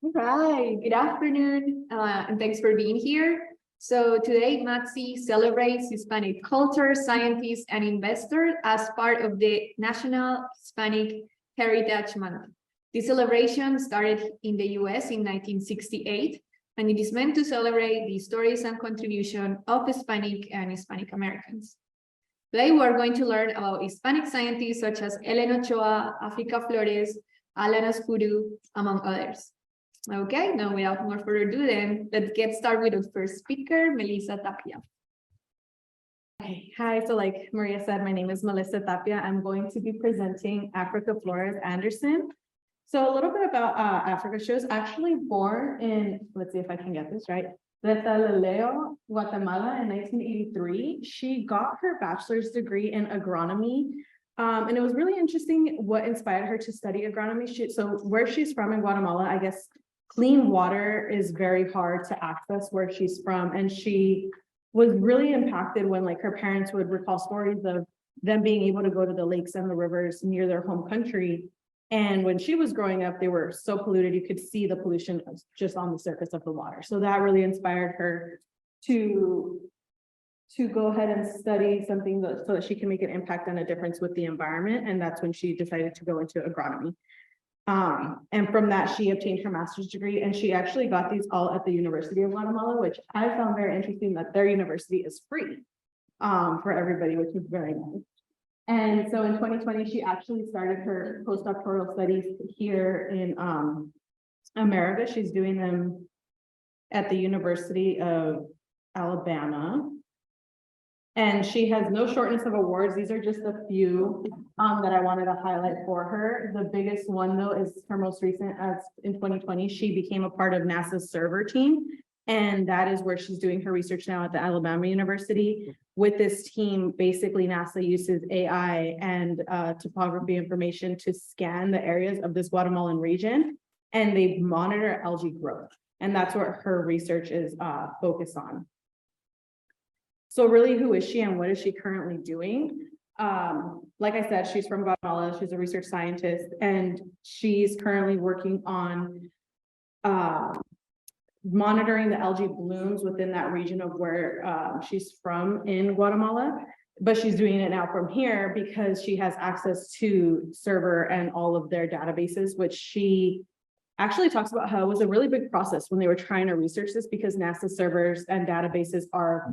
All right, good afternoon, and thanks for being here. So today, MatSE celebrates Hispanic culture, scientists, and investors as part of the National Hispanic Heritage Month. This celebration started in the US in 1968, and it is meant to celebrate the stories and contribution of Hispanic and Hispanic Americans. Today, we're going to learn about Hispanic scientists such as Helen Ochoa, Africa Flores, Alan Ascuru, among others. Okay, now without more further ado, then let's get started with the first speaker, Melissa Tapia. Okay. Hi, so like Maria said, my name is Melissa Tapia. I'm going to be presenting Africa Flores Anderson. So a little bit about Africa. She was actually born in, let's see if I can get this right, Retaleleo, Guatemala in 1983. She got her bachelor's degree in agronomy. And it was really interesting what inspired her to study agronomy. So where she's from in Guatemala, I guess clean water is very hard to access where she's from. And she was really impacted when like her parents would recall stories of them being able to go to the lakes and the rivers near their home country. And when she was growing up, they were so polluted, you could see the pollution just on the surface of the water. So that really inspired her to go ahead and study something so that she can make an impact and a difference with the environment. And that's when she decided to go into agronomy. And from that, she obtained her master's degree, and she actually got these all at the University of Guatemala, which I found very interesting that their university is free for everybody, which is very nice. And so in 2020, she actually started her postdoctoral studies here in America. She's doing them at the University of Alabama. And she has no shortness of awards. These are just a few that I wanted to highlight for her. The biggest one, though, is her most recent, as in 2020, she became a part of NASA's server team. And that is where she's doing her research now at the Alabama University. With this team, basically NASA uses AI and topography information to scan the areas of this Guatemalan region, and they monitor algae growth. And that's what her research is focused on. So really, who is she and what is she currently doing? Like I said, she's from Guatemala. She's a research scientist, and she's currently working on monitoring the algae blooms within that region of where she's from in Guatemala. But she's doing it now from here because she has access to server and all of their databases, which she actually talks about how it was a really big process when they were trying to research this, because NASA servers and databases are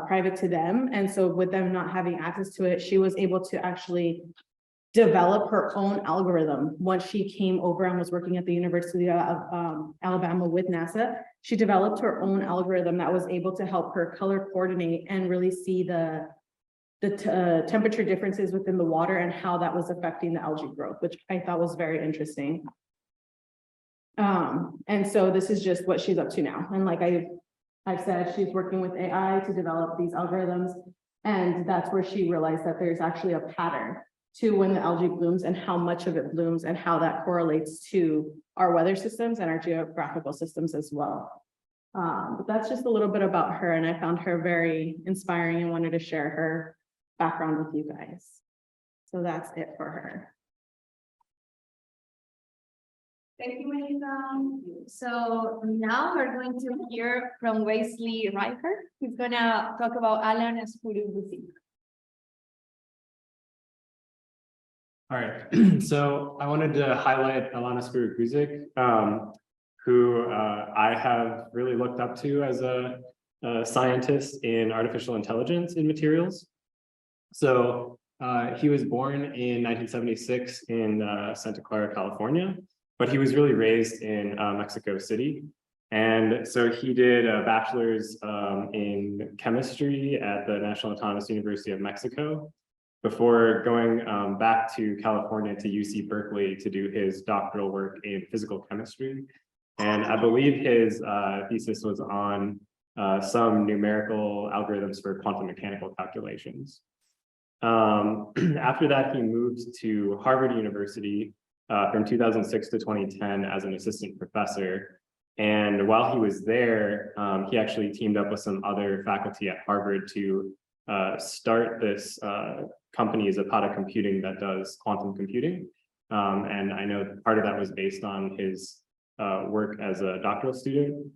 private to them. And so with them not having access to it, she was able to actually develop her own algorithm. Once she came over and was working at the University of Alabama with NASA, she developed her own algorithm that was able to help her color coordinate and really see the temperature differences within the water and how that was affecting the algae growth, which I thought was very interesting. And so this is just what she's up to now. And like I've said, she's working with AI to develop these algorithms, and that's where she realized that there's actually a pattern to when the algae blooms and how much of it blooms and how that correlates to our weather systems and our geographical systems as well. But that's just a little bit about her, and I found her very inspiring and wanted to share her background with you guys. So that's it for her. Thank you, Melissa. So now we're going to hear from Wesley Riker, who's gonna talk about Alan Ascuru. All right, so I wanted to highlight Alana Spuru-Guzik, who I have really looked up to as a scientist in artificial intelligence in materials. So he was born in 1976 in Santa Clara, California, but he was really raised in Mexico City. And so he did a bachelor's in chemistry at the National Autonomous University of Mexico before going back to California to UC Berkeley to do his doctoral work in physical chemistry. And I believe his thesis was on some numerical algorithms for quantum mechanical calculations. After that, he moved to Harvard University from 2006 to 2010 as an assistant professor. And while he was there, he actually teamed up with some other faculty at Harvard to start this company, Zapata Computing, that does quantum computing. And I know part of that was based on his work as a doctoral student.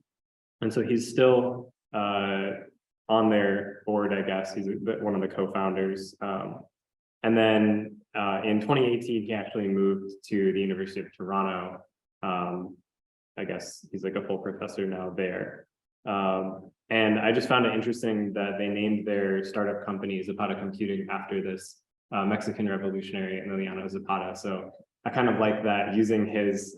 And so he's still on their board, I guess. He's one of the co-founders. And then in 2018, he actually moved to the University of Toronto. I guess he's like a full professor now there. And I just found it interesting that they named their startup company Zapata Computing after this Mexican revolutionary Emiliano Zapata. So I kind of like that, using his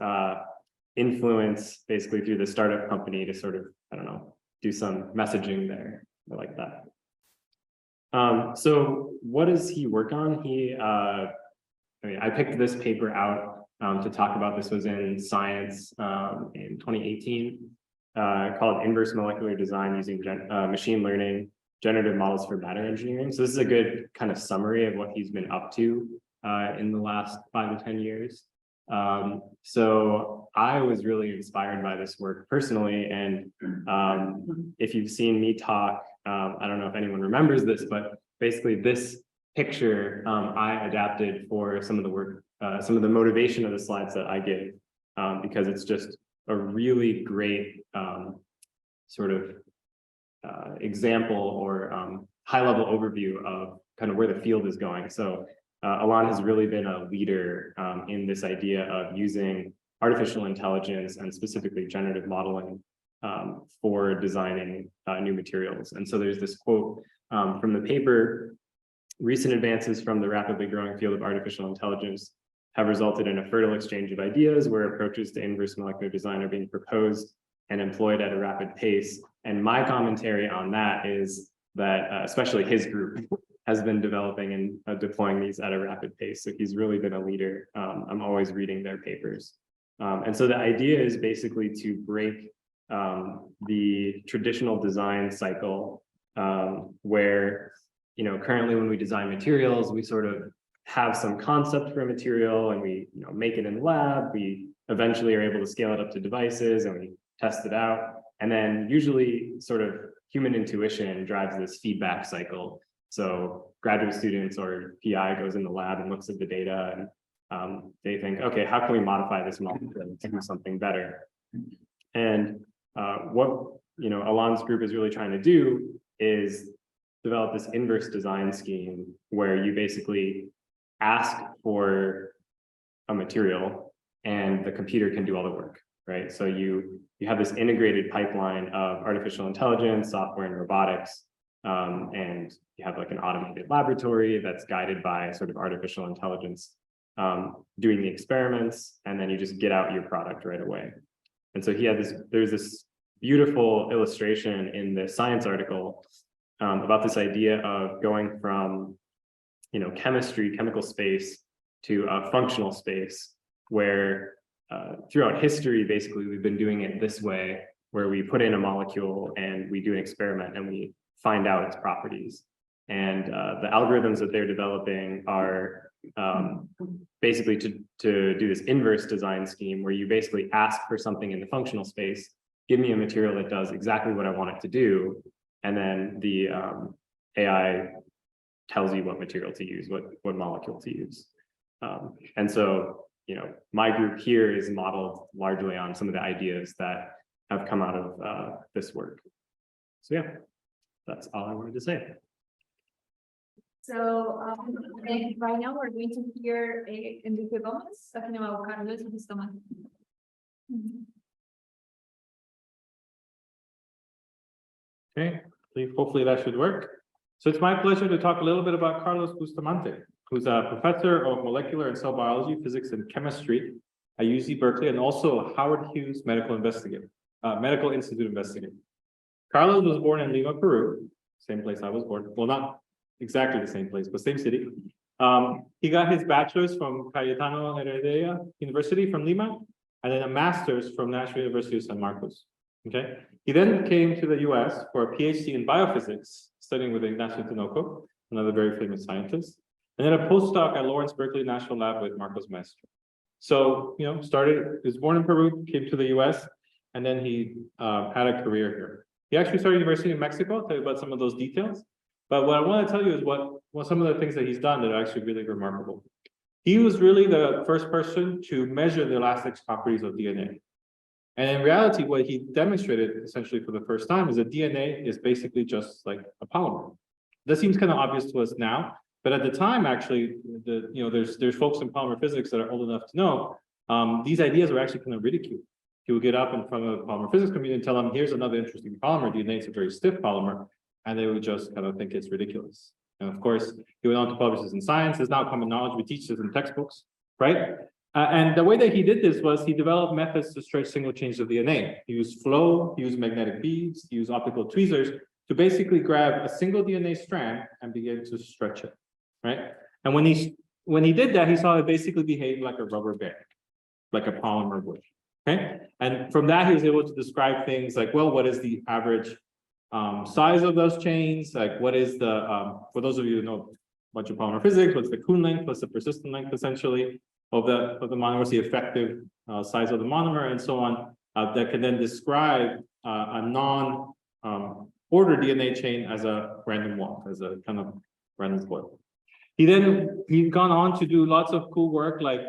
influence basically through the startup company to sort of, I don't know, do some messaging there. I like that. So what does he work on? I picked this paper out to talk about. This was in Science in 2018, called Inverse Molecular Design Using Machine Learning Generative Models for Matter Engineering. So this is a good kind of summary of what he's been up to in the last 5 to 10 years. So I was really inspired by this work personally. And if you've seen me talk, I don't know if anyone remembers this, but basically this picture I adapted for some of the work, some of the motivation of the slides that I give, because it's just a really great sort of example or high-level overview of kind of where the field is going. So Alon has really been a leader in this idea of using artificial intelligence and specifically generative modeling for designing new materials. And so there's this quote from the paper: "Recent advances from the rapidly growing field of artificial intelligence have resulted in a fertile exchange of ideas where approaches to inverse molecular design are being proposed and employed at a rapid pace." And my commentary on that is that especially his group has been developing and deploying these at a rapid pace. So he's really been a leader. I'm always reading their papers. And so the idea is basically to break the traditional design cycle where, currently when we design materials, we sort of have some concept for a material and we make it in the lab. We eventually are able to scale it up to devices and we test it out. And then usually sort of human intuition drives this feedback cycle. So graduate students or PI goes in the lab and looks at the data and they think, okay, how can we modify this molecule to do something better? And what Alon's group is really trying to do is develop this inverse design scheme where you basically ask for a material and the computer can do all the work, right? So you have this integrated pipeline of artificial intelligence, software, and robotics. And you have like an automated laboratory that's guided by sort of artificial intelligence doing the experiments, and then you just get out your product right away. And so there's this beautiful illustration in the Science article about this idea of going from chemical space to a functional space where throughout history, basically, we've been doing it this way, where we put in a molecule and we do an experiment and we find out its properties. And the algorithms that they're developing are basically to do this inverse design scheme where you basically ask for something in the functional space, give me a material that does exactly what I want it to do, and then the AI tells you what material to use, what molecule to use. And so, my group here is modeled largely on some of the ideas that have come out of this work. So yeah, that's all I wanted to say. So right now we're going to hear Enrique Gomez talking about Carlos Bustamante. Okay, hopefully that should work. So it's my pleasure to talk a little bit about Carlos Bustamante, who's a professor of molecular and cell biology, physics, and chemistry at UC Berkeley, and also a Howard Hughes Medical Institute investigator. Carlos was born in Lima, Peru, same place I was born. Well, not exactly the same place, but same city. He got his bachelor's from Cayetano Heredia University from Lima, and then a master's from National University of San Marcos. Okay. He then came to the US for a PhD in biophysics, studying with Ignacio Tinoco, another very famous scientist, and then a postdoc at Lawrence Berkeley National Lab with Marcos Maestro. So, he was born in Peru, came to the US, and then he had a career here. He actually started university in Mexico. I'll tell you about some of those details. But what I want to tell you is what some of the things that he's done that are actually really remarkable. He was really the first person to measure the elastic properties of DNA. And in reality, what he demonstrated essentially for the first time is that DNA is basically just like a polymer. That seems kind of obvious to us now, but at the time, actually, there's folks in polymer physics that are old enough to know these ideas were actually kind of ridiculed. He would get up in front of the polymer physics community and tell them, here's another interesting polymer. DNA is a very stiff polymer, and they would just kind of think it's ridiculous. And of course, he went on to publish this in Science. It's now common knowledge. We teach this in textbooks, right? And the way that he did this was he developed methods to stretch single chains of DNA. He used flow, he used magnetic beads, he used optical tweezers to basically grab a single DNA strand and begin to stretch it, right? And when he did that, he saw it basically behave like a rubber band, like a polymer would. Okay, and from that he was able to describe things like, well, what is the average size of those chains? Like, what is the for those of you who know a bunch of polymer physics, what's the Kuhn length, what's the persistent length essentially of the monomer, what's the effective size of the monomer, and so on. That can then describe a non-ordered DNA chain as a random walk, as a kind of random coil. He's gone on to do lots of cool work, like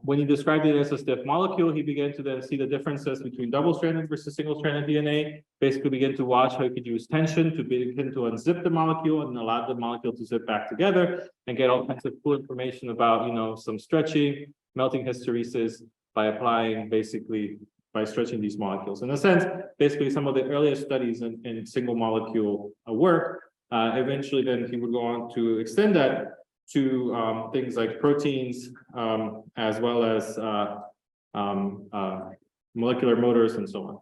when he described it as a stiff molecule, he began to then see the differences between double-stranded versus single-stranded DNA, basically begin to watch how he could use tension to begin to unzip the molecule and allow the molecule to zip back together and get all kinds of cool information about, some stretching, melting hysteresis by stretching these molecules. In a sense, basically some of the earliest studies in single molecule work, eventually then he would go on to extend that to things like proteins, as well as molecular motors and so on.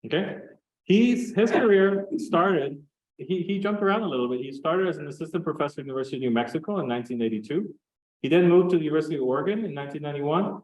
Okay, his career started. He jumped around a little bit. He started as an assistant professor at the University of New Mexico in 1982. He then moved to the University of Oregon in 1991,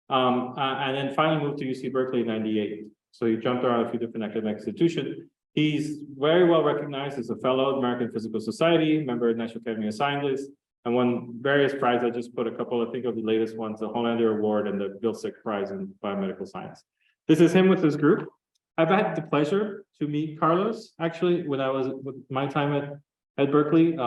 and then finally moved to UC Berkeley in 98. So he jumped around a few different academic institutions. He's very well recognized as a fellow of the American Physical Society, member of the National Academy of Sciences, and won various prizes. I just put a couple, I think, of the latest ones, the Hollander Award and the Bill Sick Prize in Biomedical Science. This is him with his group. I've had the pleasure to meet Carlos, actually, when I was with my time at Berkeley.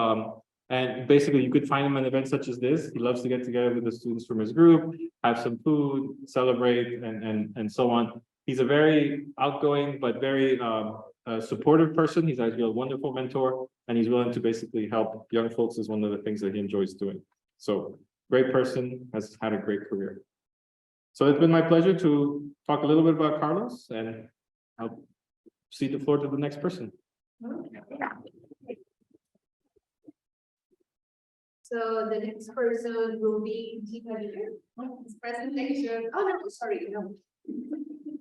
And basically, you could find him at events such as this. He loves to get together with the students from his group, have some food, celebrate, and so on. He's a very outgoing, but very supportive person. He's actually a wonderful mentor, and he's willing to basically help young folks is one of the things that he enjoys doing. So great person, has had a great career. So it's been my pleasure to talk a little bit about Carlos, and I'll cede the floor to the next person. So the next person will be his presentation. Oh, no, sorry, no.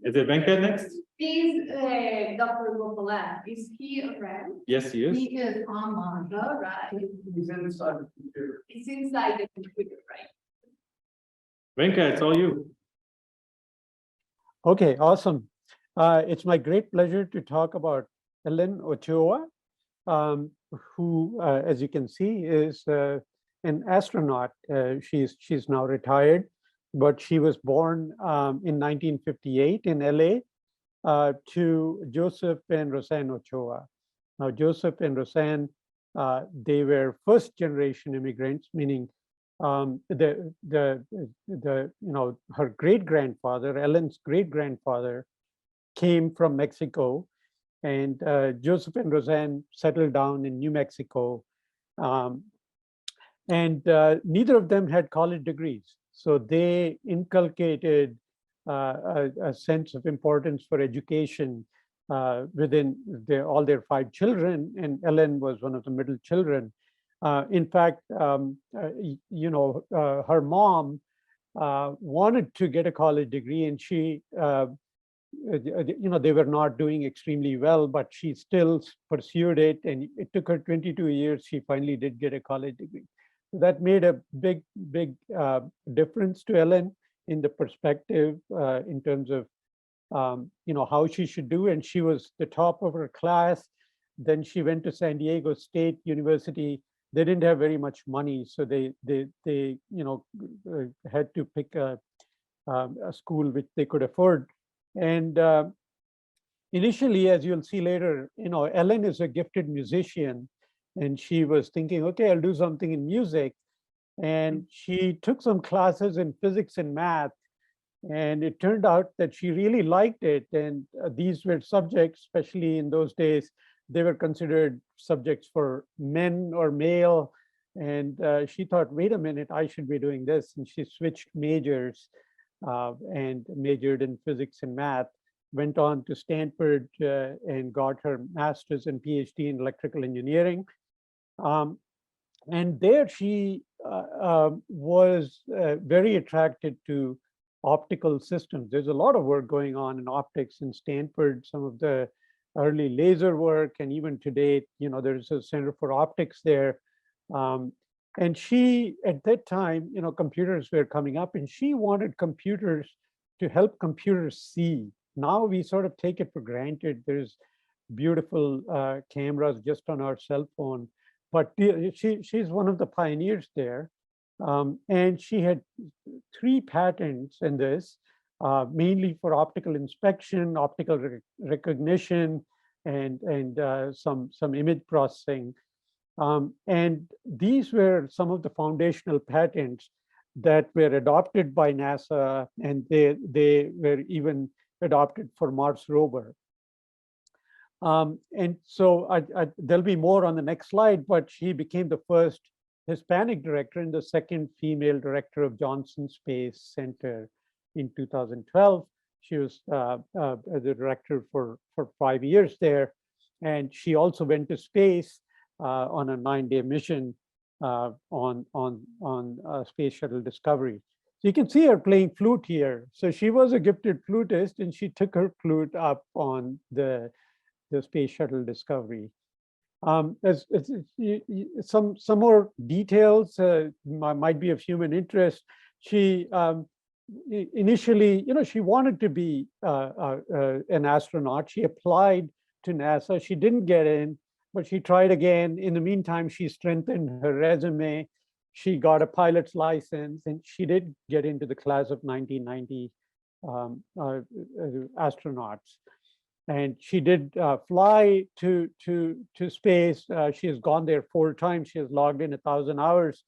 Is it Venkat next? He's Dr. Gopalan. Is he around? Yes, he is. He is online. All right. He's inside the computer. He's inside the computer, right? Venkat, it's all you. Okay, awesome. It's my great pleasure to talk about Ellen Ochoa, who, as you can see, is an astronaut. She's now retired, but she was born in 1958 in LA to Joseph and Roseanne Ochoa. Now, Joseph and Roseanne, they were first generation immigrants, meaning her great grandfather, Ellen's great grandfather, came from Mexico, and Joseph and Roseanne settled down in New Mexico. And neither of them had college degrees. So they inculcated a sense of importance for education within all their 5 children, and Ellen was one of the middle children. In fact, her mom wanted to get a college degree, and she, they were not doing extremely well, but she still pursued it, and it took her 22 years. She finally did get a college degree. So that made a big difference to Ellen in the perspective in terms of how she should do, and she was the top of her class. Then she went to San Diego State University. They didn't have very much money, so they had to pick a school which they could afford. And initially, as you'll see later, Ellen is a gifted musician, and she was thinking, okay, I'll do something in music. And she took some classes in physics and math, And it turned out that she really liked it. And these were subjects, especially in those days, they were considered subjects for men or male. And she thought, wait a minute, I should be doing this. And she switched majors and majored in physics and math, went on to Stanford and got her master's and PhD in electrical engineering. And there she was very attracted to optical systems. There's a lot of work going on in optics in Stanford, some of the early laser work, and even today, there's a Center for Optics there. And she, at that time, computers were coming up, and she wanted computers to help computers see. Now we sort of take it for granted. There's beautiful cameras just on our cell phone, but she's one of the pioneers there. And she had 3 patents in this, mainly for optical inspection, optical recognition, and some image processing. And these were some of the foundational patents that were adopted by NASA, and they were even adopted for Mars rover. And so there'll be more on the next slide, but she became the first Hispanic director and the second female director of Johnson Space Center in 2012. She was the director for 5 years there. And she also went to space on a 9-day mission on Space Shuttle Discovery. So you can see her playing flute here. So she was a gifted flutist, and she took her flute up on the Space Shuttle Discovery. Some more details might be of human interest. She initially, she wanted to be an astronaut. She applied to NASA. She didn't get in, but she tried again. In the meantime, she strengthened her resume. She got a pilot's license, and she did get into the class of 1990 astronauts. And she did fly to space. She has gone there 4 times. She has logged in 1,000 hours.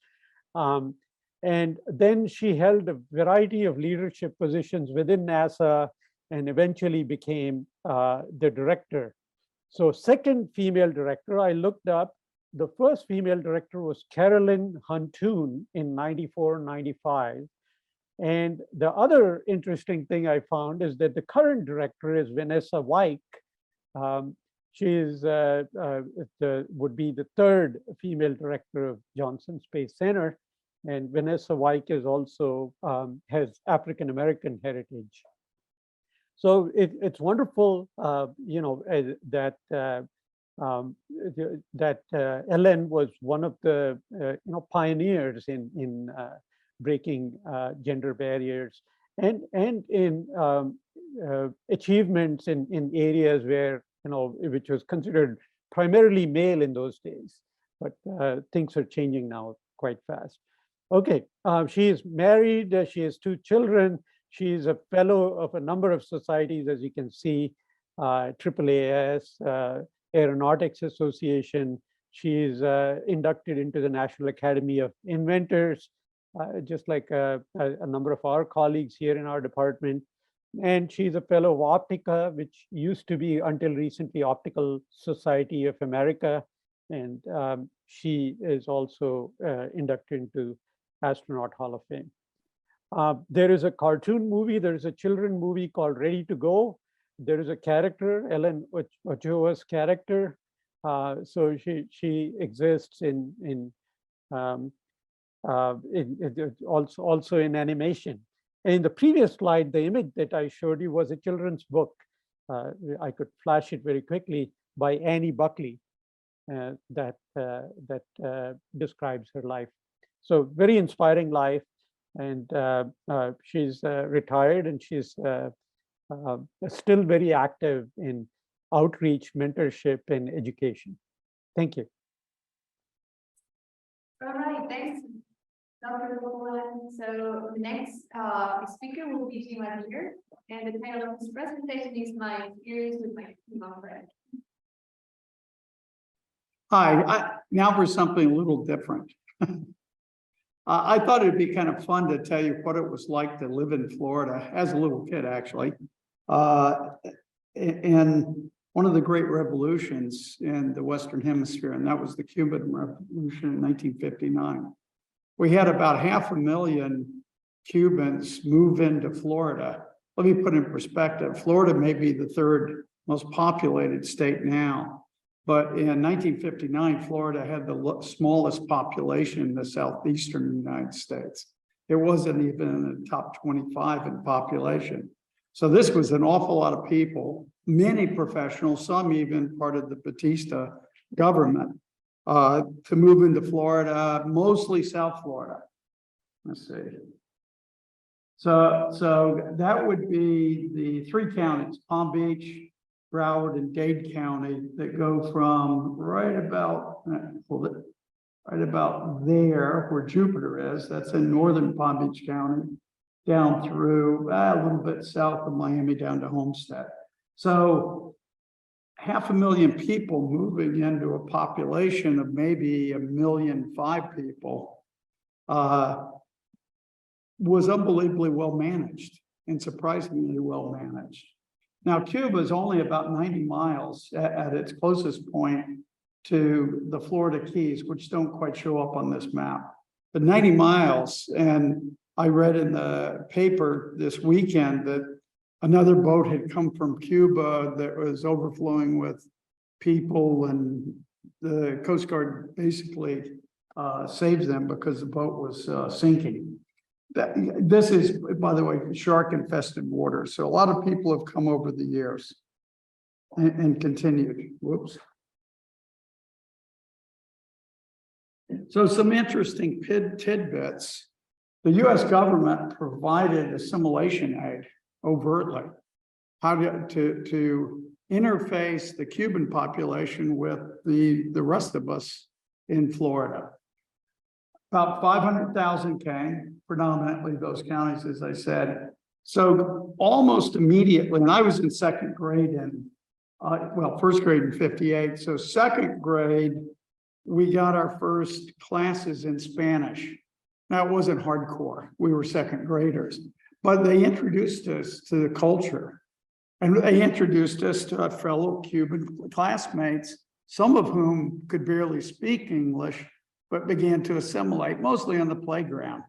And then she held a variety of leadership positions within NASA and eventually became the director. So second female director, I looked up. The first female director was Carolyn Huntoon in 94, 95. And the other interesting thing I found is that the current director is Vanessa Wyke. She is would be the 3rd female director of Johnson Space Center. And Vanessa Wyke is also has African-American heritage. So it's wonderful, that Ellen was one of the pioneers in breaking gender barriers and in achievements in areas where which was considered primarily male in those days, but things are changing now quite fast. Okay, she is married. She has 2 children. She is a fellow of a number of societies, as you can see, AAAS, Aeronautics Association. She is inducted into the National Academy of Inventors, just like a number of our colleagues here in our department. And she's a fellow of Optica, which used to be until recently Optical Society of America. And she is also inducted into Astronaut Hall of Fame. There is a cartoon movie. There is a children movie called Ready to Go. There is a character, Ellen Ochoa's character. So she exists also in animation. And in the previous slide, the image that I showed you was a children's book. I could flash it very quickly, by Annie Buckley, that describes her life. So very inspiring life. And she's retired, and she's still very active in outreach, mentorship, and education. Thank you. All right, thanks, Dr. Bowen. So the next speaker will be Jim here, and the title of his presentation is My Experience with My Female Friend. Hi, now for something a little different. I thought it'd be kind of fun to tell you what it was like to live in Florida as a little kid, actually. In one of the great revolutions in the Western Hemisphere, and that was the Cuban Revolution in 1959. We had about 500,000 Cubans move into Florida. Let me put in perspective. Florida may be the third most populated state now, but in 1959, Florida had the smallest population in the southeastern United States. It wasn't even in the top 25 in population. So this was an awful lot of people, many professionals, some even part of the Batista government, to move into Florida, mostly South Florida. Let's see. So that would be the three counties, Palm Beach, Broward, and Dade County, that go from right about there where Jupiter is. That's in northern Palm Beach County, down through a little bit south of Miami down to Homestead. So 500,000 people moving into a population of maybe 1.5 million people was unbelievably well managed and surprisingly well managed. Now, Cuba is only about 90 miles at its closest point to the Florida Keys, which don't quite show up on this map, but 90 miles. And I read in the paper this weekend that another boat had come from Cuba that was overflowing with people, and the Coast Guard basically saved them because the boat was sinking. This is, by the way, shark-infested water. So a lot of people have come over the years and continued. Whoops. So some interesting tidbits. The U.S. government provided assimilation aid overtly, how to interface the Cuban population with the rest of us in Florida. About 500,000 came, predominantly those counties, as I said. So almost immediately, and I was in second grade in, first grade in 58. So second grade, we got our first classes in Spanish. Now, it wasn't hardcore. We were second graders, but they introduced us to the culture, and they introduced us to our fellow Cuban classmates, some of whom could barely speak English, but began to assimilate, mostly on the playground,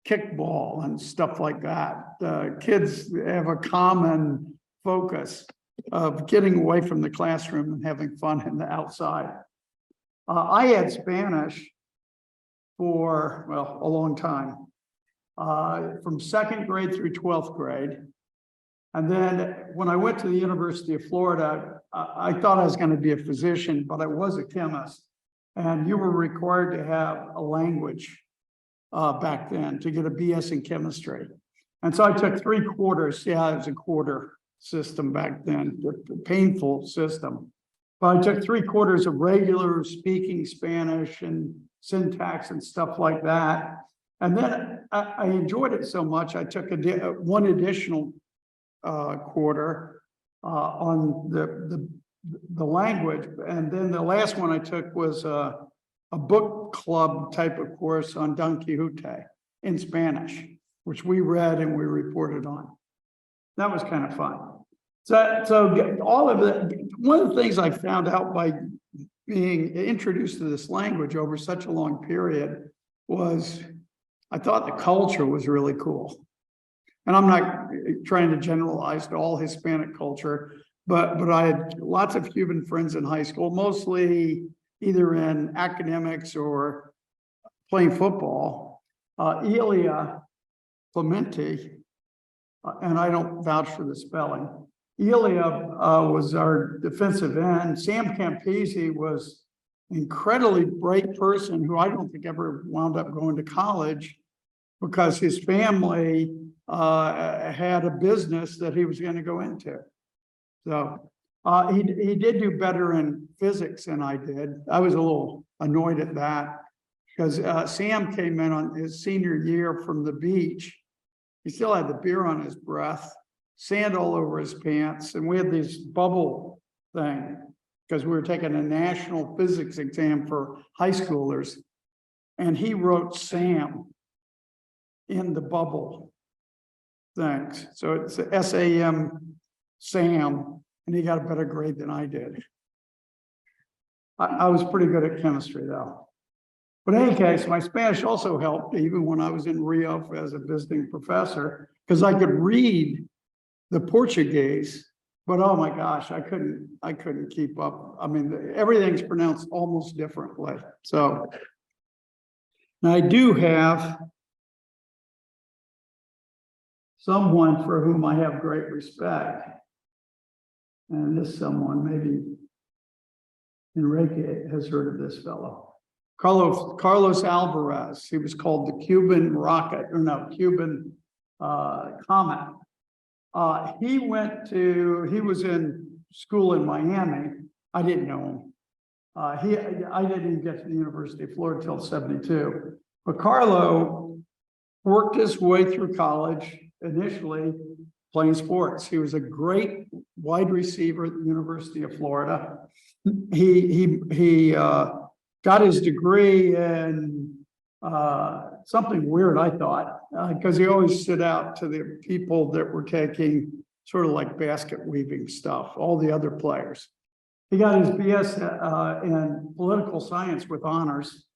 kickball and stuff like that. Kids have a common focus of getting away from the classroom and having fun in the outside. I had Spanish for, a long time, from second grade through 12th grade. And then when I went to the University of Florida, I thought I was going to be a physician, but I was a chemist. And you were required to have a language back then to get a BS in chemistry. And so I took 3 quarters. Yeah, it was a quarter system back then, a painful system. But I took 3 quarters of regular speaking Spanish and syntax and stuff like that. And then I enjoyed it so much, I took one additional quarter on the language. And then the last one I took was a book club type of course on Don Quixote in Spanish, which we read and we reported on. That was kind of fun. So all of it, one of the things I found out by being introduced to this language over such a long period was I thought the culture was really cool. And I'm not trying to generalize to all Hispanic culture, but I had lots of Cuban friends in high school, mostly either in academics or playing football. Elia Clemente, and I don't vouch for the spelling. Elia was our defensive end. Sam Campese was an incredibly bright person who I don't think ever wound up going to college because his family had a business that he was going to go into. So he did do better in physics than I did. I was a little annoyed at that because Sam came in on his senior year from the beach. He still had the beer on his breath, sand all over his pants, and we had this bubble thing because we were taking a national physics exam for high schoolers. and he wrote Sam in the bubble things. So it's SAM, Sam, and he got a better grade than I did. I was pretty good at chemistry though. But in any case, my Spanish also helped even when I was in Rio as a visiting professor, because I could read the Portuguese, but oh my gosh, I couldn't keep up. I mean, everything's pronounced almost differently. So now I do have someone for whom I have great respect. And this someone, maybe Enrique has heard of this fellow. Carlos Alvarez. He was called the Cuban rocket, or no, Cuban comet. He was in school in Miami. I didn't know him. I didn't even get to the University of Florida until 72. But Carlo worked his way through college, initially playing sports. He was a great wide receiver at the University of Florida. He got his degree in something weird, I thought, because he always stood out to the people that were taking sort of like basket weaving stuff, all the other players. He got his BS in political science with honors.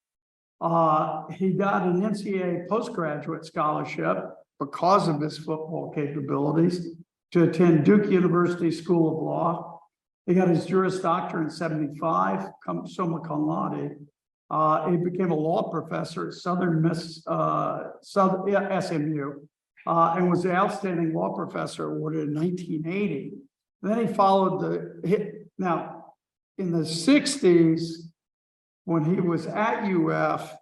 He got an NCAA postgraduate scholarship because of his football capabilities to attend Duke University School of Law. He got his Juris Doctor in 75, summa cum laude. He became a law professor at SMU, and was the outstanding law professor awarded in 1980. Then he followed now in the 60s, when he was at UF,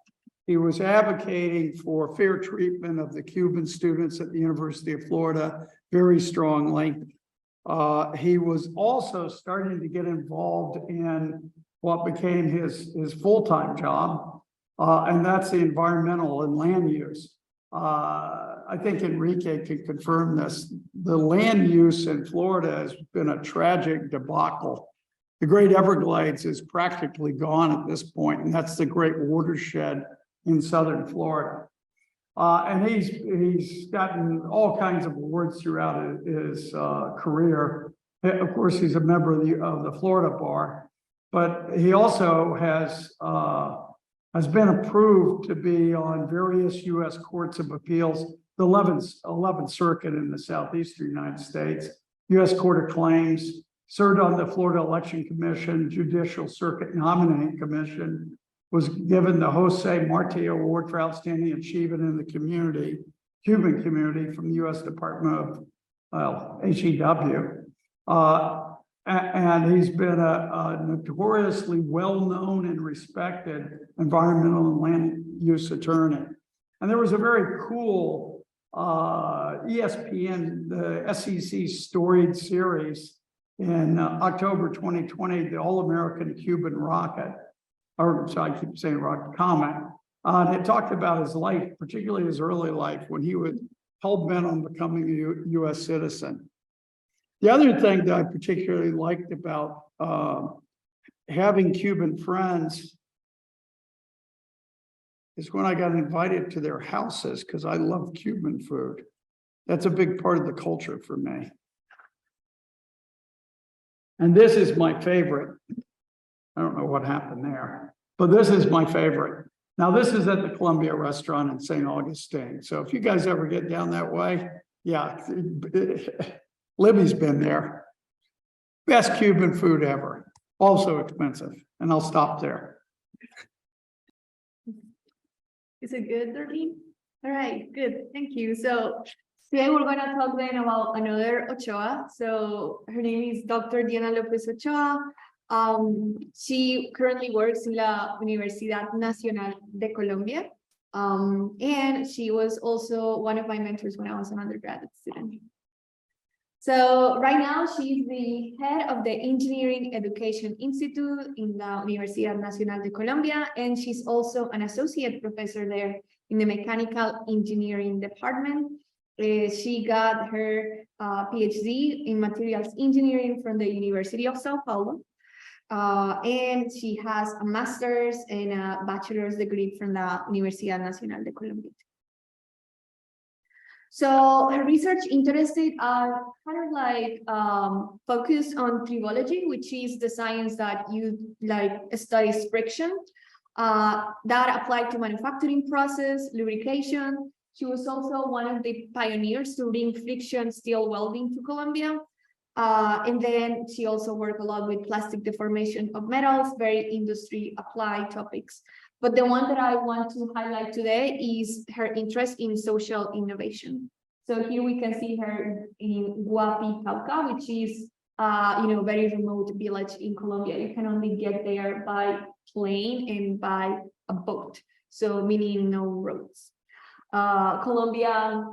he was advocating for fair treatment of the Cuban students at the University of Florida very strongly. He was also starting to get involved in what became his full-time job, and that's the environmental and land use. I think Enrique can confirm this. The land use in Florida has been a tragic debacle. The Great Everglades is practically gone at this point, and that's the great watershed in southern Florida. And he's gotten all kinds of awards throughout his career. Of course, he's a member of the Florida Bar, but he also has been approved to be on various U.S. courts of appeals, the 11th Circuit in the southeastern United States, U.S. Court of Claims, served on the Florida Election Commission, Judicial Circuit Nominating Commission, was given the Jose Marte Award for Outstanding Achievement in the Cuban community from the U.S. Department of HEW. And he's been a notoriously well-known and respected environmental and land use attorney. And there was a very cool ESPN, the SEC storied series in October 2020, the All-American Cuban Rocket, or sorry, I keep saying rocket, comet. And it talked about his life, particularly his early life, when he was hell-bent on becoming a U.S. citizen. The other thing that I particularly liked about having Cuban friends is when I got invited to their houses, because I love Cuban food. That's a big part of the culture for me. And this is my favorite. I don't know what happened there, but this is my favorite. Now, this is at the Columbia Restaurant in St. Augustine. So if you guys ever get down that way, yeah, Libby's been there. Best Cuban food ever. Also expensive. And I'll stop there. Is it good, Darlene? All right, good. Thank you. So today we're going to talk then about another Ochoa. So her name is Dr. Diana Lopez Ochoa. She currently works in la Universidad Nacional de Colombia. And she was also one of my mentors when I was an undergraduate student. So right now she's the head of the Engineering Education Institute in la Universidad Nacional de Colombia, and she's also an associate professor there in the Mechanical Engineering Department. She got her PhD in Materials Engineering from the University of Sao Paulo. And she has a master's and a bachelor's degree from the Universidad Nacional de Colombia. So her research interested are kind of like focused on tribology, which is the science that you like studies friction that applied to manufacturing process, lubrication. She was also one of the pioneers to bring friction steel welding to Colombia. And then she also worked a lot with plastic deformation of metals, very industry applied topics. But the one that I want to highlight today is her interest in social innovation. So here we can see her in Guapi, Cauca, which is very remote village in Colombia. You can only get there by plane and by a boat, so meaning no roads. Colombia,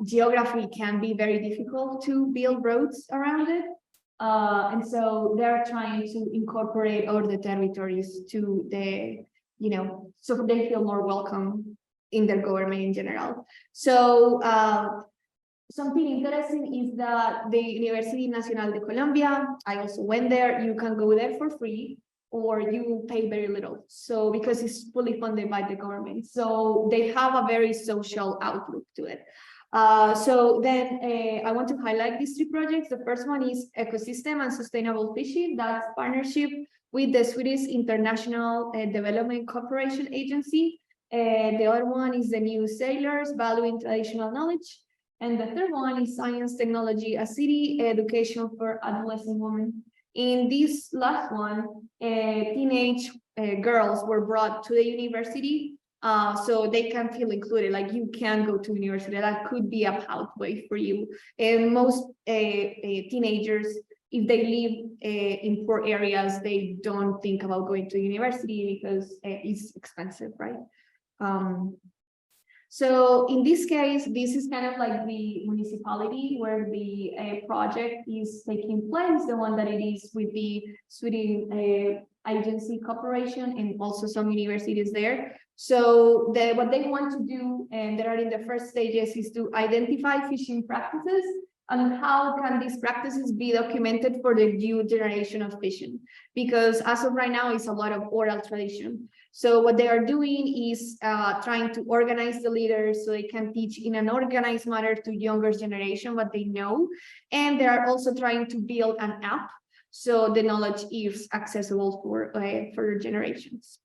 geography can be very difficult to build roads around it. And so they're trying to incorporate all the territories to the, so they feel more welcome in their government in general. So something interesting is that the Universidad Nacional de Colombia, I also went there, you can go there for free or you pay very little. So because it's fully funded by the government. So they have a very social outlook to it. So then I want to highlight these three projects. The first one is Ecosystem and Sustainable Fishing. That's partnership with the Swedish International Development Cooperation Agency. The other one is the New Sailors, Valuing Traditional Knowledge. And the third one is Science, Technology, a City, Education for Adolescent Women. In this last one, teenage girls were brought to the university so they can feel included, like you can go to university, that could be a pathway for you. And most teenagers, if they live in poor areas, they don't think about going to university because it's expensive, right? So in this case, this is kind of like the municipality where the project is taking place, the one that it is with the Swedish agency cooperation and also some universities there. So what they want to do, and they are in the first stages, is to identify fishing practices and how can these practices be documented for the new generation of fishing? Because as of right now, it's a lot of oral tradition. So what they are doing is trying to organize the leaders so they can teach in an organized manner to younger generation what they know. And they are also trying to build an app so the knowledge is accessible for generations.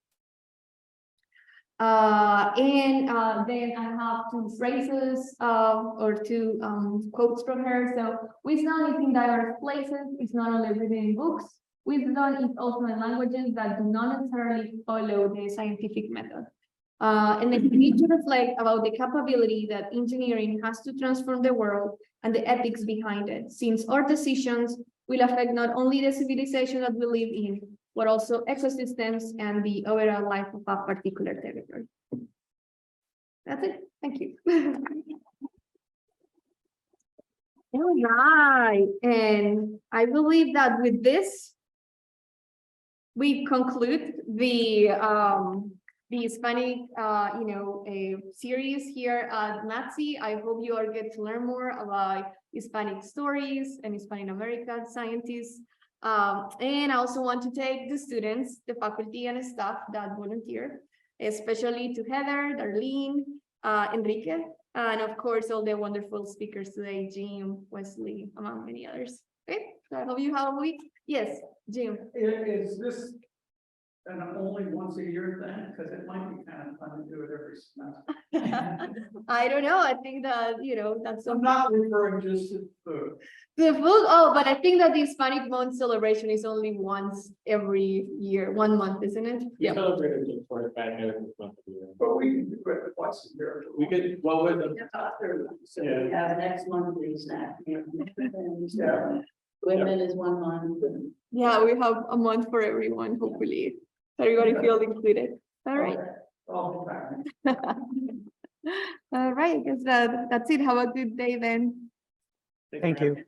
Then I have two phrases or two quotes from her. So wisdom is in diverse places. It's not only written in books. Wisdom is also in languages that do not necessarily follow the scientific method. And then we need to reflect about the capability that engineering has to transform the world and the ethics behind it, since our decisions will affect not only the civilization that we live in, but also ecosystems and the overall life of a particular territory. That's it. Thank you. All right. And I believe that with this, we conclude the Hispanic, series here at MatSE. I hope you all get to learn more about Hispanic stories and Hispanic American scientists. And I also want to thank the students, the faculty and staff that volunteer, especially to Heather, Darlene, Enrique, and of course, all the wonderful speakers today, Jim, Wesley, among many others. Okay, so I hope you have a week. Yes, Jim. Is this an only once a year thing? Because it might be kind of fun to do it every semester. I don't know. I think that, that's I'm not referring just to food. the food. Oh, but I think that the Hispanic month celebration is only once every year, 1 month, isn't it? We celebrated the 45 minutes this month of the year. But we can do it twice a year. We could, well, with the, So Yeah. we have next month is that. Yeah. Women is 1 month. And Yeah, we have a month for everyone, hopefully. Everybody feels included. All right. All the time. All right. I guess that's it. Have a good day then. Thank you.